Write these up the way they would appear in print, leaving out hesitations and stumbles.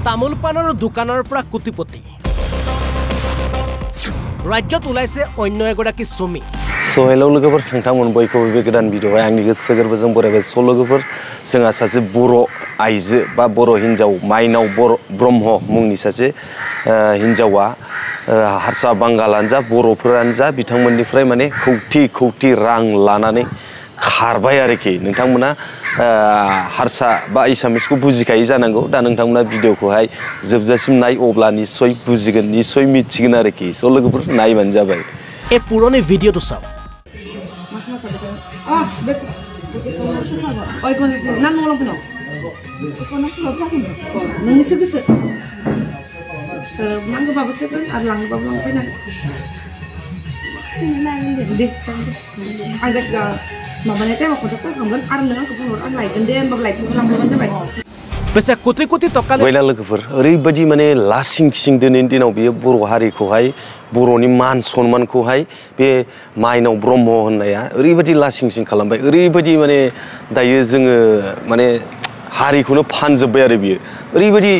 তামোল পানৰ দোকানৰ পৰা কোটিপতি ৰাজ্যত ওলাইছে অন্য এগৰাকী শ্ৰমিক So hello लोगोफोर नोंथांमोन बयखौबो बे गोदान भिडिअआव आंनि गोसो गोरबोजों बरायबाय स लोगोफोर जोंहा सासे बर' आइजो बा बर' हिन्जाव माइनाव ब्रह्म मुंनि सासे हिन्जावा हारसा बांगालानो जा बर'फोरानो जा बिथांमोननिफ्राय माने खौथि रां लानानै खारबाय आरोखि नोंथांमोना हारसा बा एसामिसखौ बुजिखायो जानांगौ दा नोंथांमोना भिडिअखौहाय जोबजासिम नाय अब्ला निश्चय बुजिगोन निश्चय मिथिगोन आरोखि स लोगोफोर नायबानो जाबाय এই পুৰণি ভিডিঅ'টো চাওক Pesa kuti toka Wela लोगोफोर ओरैबायदि माने लासिं सिं दिनैनि दिनाव बियो बर' हारिखौहाय बर'नि मान सन्मानखौहाय बे माइनाव ब्रह्म होननाया ओरैबायदि लासिं सिं खालामबाय ओरैबायदि माने दायो जोङो माने हारिखौनो फानजोब्बाय आरो बियो ओरैबायदि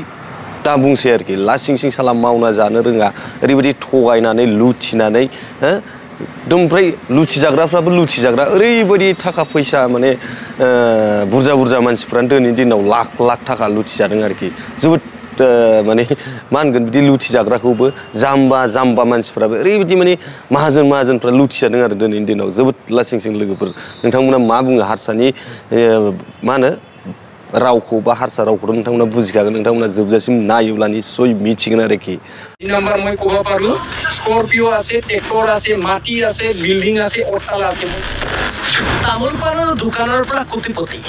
दा बुंसै आरोखि लासिं सिं साला मावना जानो रोङा ओरैबायदि थगायनानै लुथिनानै ओमफ्राय लुथि जाग्राफ्राबो लुथि जाग्रा ओरैबायदि थाखा फैसा माने बुरजा मानसिफ्रानो दिनैनि दिनाव लाख थाखा लुथि जादों आरोखि जोबोद माने मा होनगोन बिदि लुथि जाग्राखौबो जाम्बा मानसिफ्राबो ओरैबायदि माने माहाजोनफ्रा लुथि जादों आरो दिनैनि दिनाव जोबोद लासिं सिं लोगोफोर नोंथांमोना मा बुङो हारसानि मा होनो रावखौ बा हारसा रावखौ नोंथांमोना बुजिखागोन नोंथांमोना जोबजासिम नायोब्ला निश्चय मिथिगोन आरोखि नाम्बार মই ক'ব পাৰো স্কৰপিও আছে ট্ৰেক্টৰ আছে মাটি আছে বিল্ডিং আছে অট্টালা আছে তামোল পানৰ দোকানৰ পৰা কোটিপতি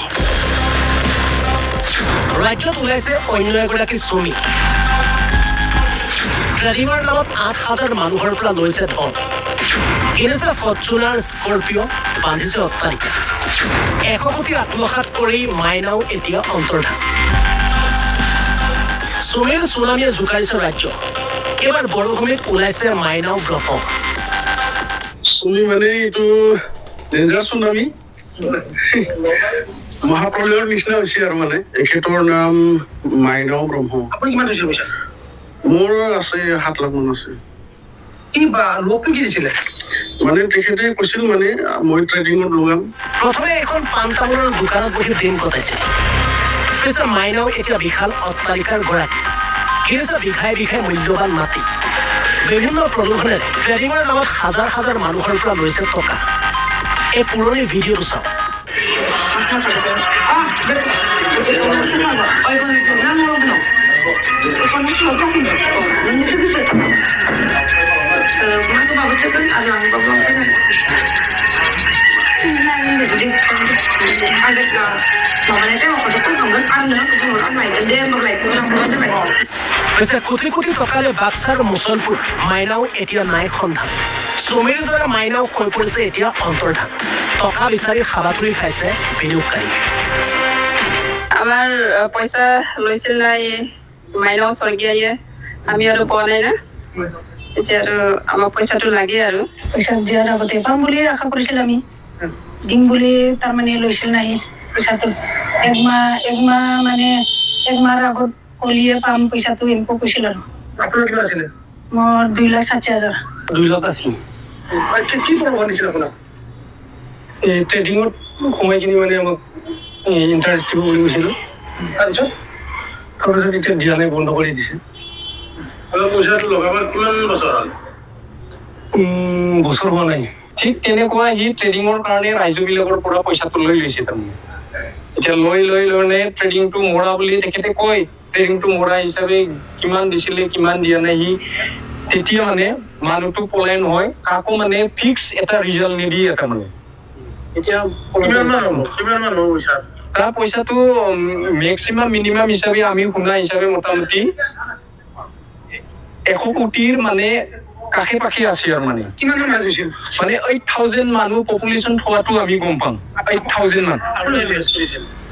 ৰাজ্যত ওলাইছে অন্য এগৰাকী শ্ৰমিক ট্ৰেডিঙৰ নামত ৮,০০০ মানুহৰ পৰা লৈছে ধন কিনিছে ফৰ্চুনাৰ স্কৰপিও বান্ধিছে অট্টালিকা ১০০ কোটি আত্মসাৎ কৰি মাইনাও এতিয়া অন্তৰ্ধান সুনীল সুনামীয়ে জোকাৰিছে ৰাজ্য এবাৰ বৰভূমিত ওলাইছে মাইনাও ব্ৰহ্ম সুনী মানে এইটো ডেঞ্জাৰ সুনামী মহাপ্ৰলয়ৰ নিচিনা হৈছে আৰু মানে এখেতৰ নাম মাইনাও ব্ৰহ্ম আপুনি কিমান দিছিল পইচা মোৰ আছে 7 লাখ মান আছে কি বা লোকটো কি দিছিলে মানে তেখেতে কৈছিল মানে মই ট্ৰেডিঙত লগাম প্ৰথমে এখন পাণ তামোলৰ দোকানত বহি দিন কটাইছিল পিছে মাইনাও এতিয়া বিশাল অট্টালিকাৰ গৰাকী কিনিছে বিঘাই মূল্যৱান মাটি বিভিন্ন প্ৰলোভনেৰে ট্ৰেডিঙৰ নামত হাজাৰ মানুহৰ পৰা লৈছে টকা এই পুৰণি ভিডিঅ'টো চাওক কোটি টকালে বাক্সাৰ মুছলপুৰ মাইনাও এতিয়া নাই সন্ধান শ্ৰমিৰ দ্বাৰা মাইনাও হৈ পৰিছে এতিয়া অন্তৰ্ধান টকা বিচাৰি হাবাথুৰি খাইছে বিনিয়োগকাৰী আমাৰ পইচা লৈছিল নাই মাইনাও স্বৰ্গীয়ে আমি আৰু পোৱা নাই না এতিয়া আৰু আমাৰ পইচাটো লাগে আৰু পইচা দিয়াৰ আগতে পাম বুলি আশা কৰিছিল আমি দিম বুলি তাৰমানে লৈছিল নাই পইচাটো এক মাহ আগত কলিয়ে পাম পইচাটো এনেকৈ কৈছিল আৰু আপোনাৰ কিমান আছিলে মোৰ 2,60,000 2 লাখ আছিল কি প্ৰব্লেম হৈছিল আপোনাৰ এই ট্ৰেডিঙত সোমাই কিনি মানে আমাক ইণ্টাৰেষ্ট দিব বুলি কৈছিল তাৰপিছত এতিয়া দিয়া নাই বন্ধ কৰি দিছে পইচাটো লগাবৰ কিমান বছৰ হ'ল বছৰ হোৱা নাই ঠিক তেনেকুৱা সি ট্ৰেডিঙৰ কাৰণে ৰাইজবিলাকৰ পৰা পইচাটো লৈ লৈছে তাৰমানে এতিয়া লৈ ট্ৰেডিংটো মৰা বুলি তেখেতে কয় ট্ৰেডিংটো মৰা হিচাপে কিমান দিছিলে কিমান দিয়া নাই সি তেতিয়া মানে মানুহটো পলায়ন হয় কাকো মানে ফিক্স এটা ৰিজাল্ট নিদিয়ে তাৰমানে এতিয়া কিমান মান পইচা তাৰ পইচাটো মেক্সিমাম মিনিমাম হিচাপে আমি শুনা হিচাপে মোটামুটি 100 কোটিৰ মানে কাষে পাখে আছে আৰু মানে কিমান মান হৈছিল মানে 8,000 মানুহ পপুলেশ্যন থোৱাটো আমি গম পাম 8,000 মান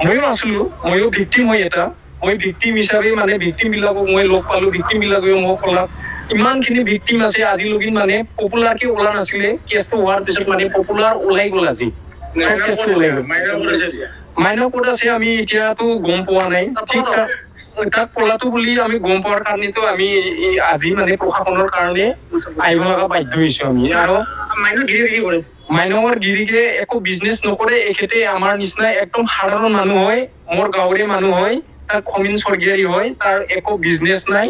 ময়ো আছিলো ময়ো ভিক্টিম হৈ এটা মই ভিক্টিম হিচাপে মানে ভিক্টিম বিলাকক মই লগ পালো ভিক্টিম বিলাকে মোক ক'লাক ইমানখিনি ভিক্টিম আছে আজিলৈকে মানে পপুলাৰকে ওলা নাছিলে কেছটো হোৱাৰ পিছত মানে পপুলাৰ ওলাই গ'ল আজি মাইনাৰ ক'ত আছে আমি এতিয়াতো গম পোৱা নাই ঠিক তাক পলাটো বুলি আমি গম পোৱাৰ কাৰণেতো আমি আজি মানে প্ৰশাসনৰ কাৰণে আহিব লগা বাধ্য হৈছো আমি আৰু মাইনঙৰ গিৰিকে একো বিজনেছ নকৰে এখেতে আমাৰ নিচিনা একদম সাধাৰণ মানুহ হয় মোৰ গাঁৱৰে মানুহ হয় তাৰ খমিন স্বৰ্গীয়াৰী হয় তাৰ একো বিজনেছ নাই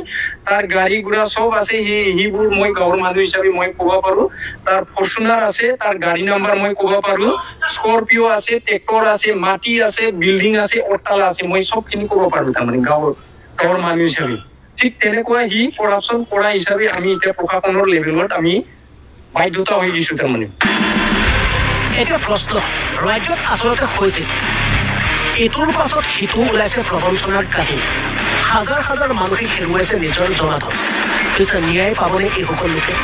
তাৰ গাড়ী গুড়া চব আছে সেইবোৰ মই গাঁৱৰ মানুহ হিচাপে মই ক'ব পাৰো তাৰ ফৰ্চুনাৰ আছে তাৰ গাড়ী নাম্বাৰ মই ক'ব পাৰো স্কৰপিঅ' আছে ট্ৰেক্টৰ আছে মাটি আছে বিল্ডিং আছে অট্টালা আছে মই চবখিনি ক'ব পাৰো তাৰমানে গাঁৱৰ মানুহ হিচাপে ঠিক তেনেকুৱা সি কৰাপশ্যন কৰা হিচাপে আমি এতিয়া প্ৰশাসনৰ লেভেলত আমি বাধ্যতা হৈ গৈছো তাৰমানে এটা প্ৰশ্ন ৰাজ্যত আচলতে হৈছে এইটোৰ পাছত সিটো ওলাইছে প্ৰবঞ্চনাৰ কাহিনী হাজাৰ হাজাৰ মানুহে হেৰুৱাইছে নিজৰ জনাধন পিছে ন্যায় পাবনে এই সকল লোকে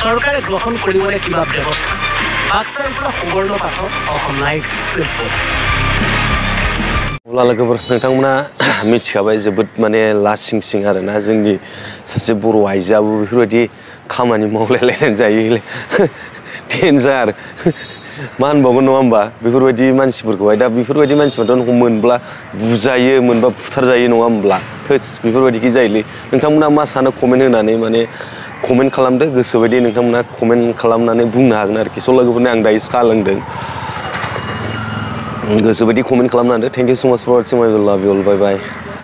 চৰকাৰে গ্ৰহণ কৰিবনে কিবা ব্যৱস্থা বাক্সাৰ পৰা সুবৰ্ণ পাঠক অসম লাইভ প্লেটফৰ্ম अब्ला लोगोफोर नोंथांमोना मिथिखाबाय जोबोद माने लासिं सिं आरोना जोंनि सासे बर' आइजोआबो बेफोरबायदि खामानि मावलायलायनानै जायो डेन्जार मा होनबावगोन नङा होमबा बेफोरबायदि मानसिफोरखौहाय दा बेफोरबायदि मानसिफोरथ' मोनब्ला बुजायो मोनबा बुथारजायो नङा होमब्ला थोस बेफोरबायदिखि जायोलै नोंथांमोना मा सानो कमेन्ट होनानै माने कमेन्ट खालामदो गोसोबायदि नोंथांमोना कमेन्ट खालामनानै बुंनो हागोन आरोखि स' लोगोफोरनो आं दायो साहा लोंदों गोसोबायदि कमेन्ट खालामना होदो थेंक इउ सो माच फर वाचिं माय भिडिअ लाभ इउ अल बाय बाय